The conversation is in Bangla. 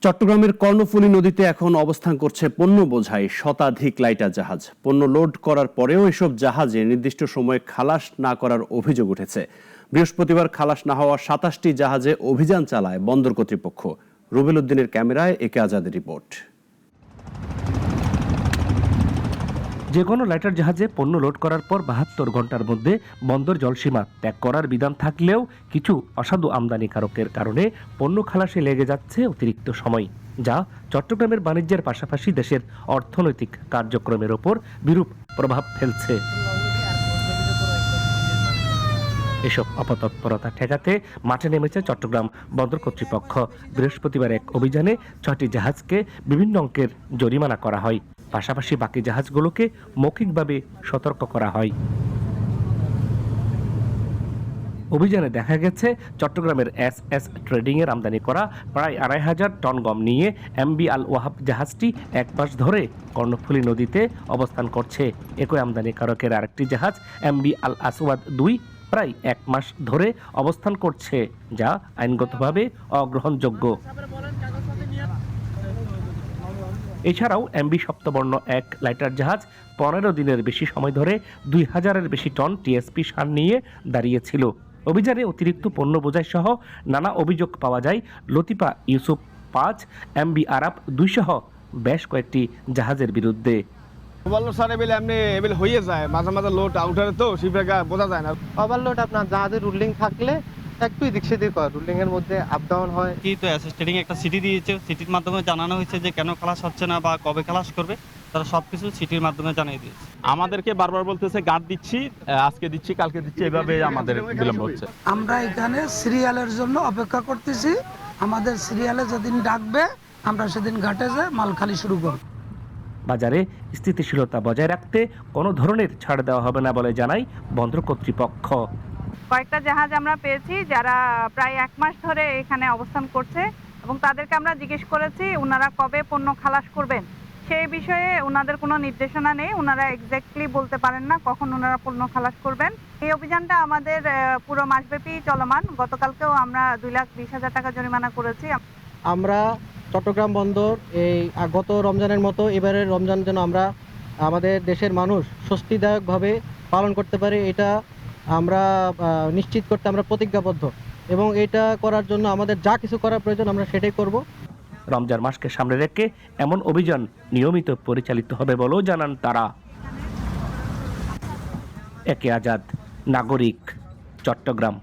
চট্টগ্রামের কর্ণফুলী নদীতে এখন অবস্থান করছে পণ্য বোঝাই শতাধিক লাইটার জাহাজ। পণ্য লোড করার পরেও এসব জাহাজে নির্দিষ্ট সময়ে খালাস না করার অভিযোগ উঠেছে। বৃহস্পতিবার খালাস না হওয়া ২৭টি জাহাজে অভিযান চালায় বন্দর কর্তৃপক্ষ। রুবেল উদ্দিনের ক্যামেরায় একে আজাদের রিপোর্ট। যে কোনো লাইটার জাহাজে পণ্য লোড করার পর ৭২ ঘন্টার মধ্যে বন্দর জলসীমা ত্যাগ করার বিধান থাকলেও কিছু অসাধু আমদানিকারকের কারণে পণ্য খালাসে লেগে যাচ্ছে অতিরিক্ত সময়, যা চট্টগ্রামের বাণিজ্যের পাশাপাশি দেশের অর্থনৈতিক কার্যক্রমের ওপর বিরূপ প্রভাব ফেলছে। এসব অপতৎপরতা ঠেকাতে মাঠে নেমেছে চট্টগ্রাম বন্দর কর্তৃপক্ষ। বৃহস্পতিবার এক অভিযানে ৬টি জাহাজকে বিভিন্ন অঙ্কের জরিমানা করা হয়, পাশাপাশি বাকি জাহাজগুলোকে মৌখিকভাবে সতর্ক করা হয়। অভিযানে দেখা গেছে চট্টগ্রামের এস ট্রেডিং এর আমদানি করা প্রায় ২৫০০ টন গম নিয়ে এমবি আল ওয়াহাব জাহাজটি ১ মাস ধরে কর্ণফুলী নদীতে অবস্থান করছে। একই আমদানিকারকের আরেকটি জাহাজ এমবি আল আসওয়াদ ২ প্রায় ১ মাস ধরে অবস্থান করছে, যা আইনগতভাবে অগ্রহণযোগ্য। এছাড়াও এমবি সপ্তবর্ণ ১ লাইটার জাহাজ ১৫ দিনের বেশি সময় ধরে ২০০০-এর বেশি টন টিএসপি সার নিয়ে দাঁড়িয়েছিল। অভিযানে অতিরিক্ত পণ্য বোঝাই সহ নানা অভিযোগ পাওয়া যায় লতিফা ইউসুফ ৫, এমবি আরাব ২ সহ বেশ কয়েকটি জাহাজের বিরুদ্ধে। ওভারলোড স্যার এমনি হয়ে যায়, মাঝে মাঝে লোড আউটারে তো শিপেগা বোঝা যায় না। ওভারলোড আপনার জাহাজের রুলিং থাকলে একটু এদিক সেদিক হয়, রুলিং এর মধ্যে আপ ডাউন হয়। কি তো অ্যাসিস্টেডিং একটা সিটি দিয়েছে, সিটির মাধ্যমে জানানো হয়েছে যে কেন খালাস হচ্ছে না বা কবে খালাস করবে, তারা সবকিছু সিটির মাধ্যমে জানিয়ে দিয়েছে। আমাদেরকে বারবার বলতেছে গার্ড দিচ্ছি, আজকে দিচ্ছি, কালকে দিচ্ছি, এভাবে আমাদের বিলম্ব হচ্ছে। আমরা এখানে সিরিয়ালের জন্য অপেক্ষা করতেছি। আমাদের সিরিয়ালে যেদিন ডাকবে আমরা সেদিন ঘাটে যে মাল খালি শুরু করব। বাজারে স্থিতিশীলতা বজায় রাখতে কোনো ধরনের ছাড় দেওয়া হবে না বলে জানায় বন্দর কর্তৃপক্ষ। কয়েকটা জাহাজ আমরা পেয়েছি যারা প্রায় ১ মাস ধরে এখানে অবস্থান করছে এবং তাদেরকে আমরা জিজ্ঞেস করেছি ওনারা কবে পণ্য খালাস করবেন। সেই বিষয়ে ওনাদের কোনো নির্দেশনা নেই, ওনারা এক্স্যাক্টলি বলতে পারেন না কখন ওনারা পণ্য খালাস করবেন। এই অভিযানটা আমাদের পুরো মাসব্যাপী চলমান। গতকালকেও আমরা ২,২০,০০০ টাকা জরিমানা করেছি। আমরা চট্টগ্রাম বন্দর এই গত রমজানের মতো এবারের রমজান যেন আমরা আমাদের দেশের মানুষ স্বস্তিদায়কভাবে পালন করতে পারি, এটা আমরা নিশ্চিত করতে আমরা প্রতিজ্ঞাবদ্ধ এবং এটা করার জন্য আমাদের যা কিছু করার প্রয়োজন আমরা সেটাই করব। রমজান মাসকে সামনে রেখে এমন অভিযান নিয়মিত পরিচালিত হবে বলেও জানান তারা। একে আজাদ, নাগরিক, চট্টগ্রাম।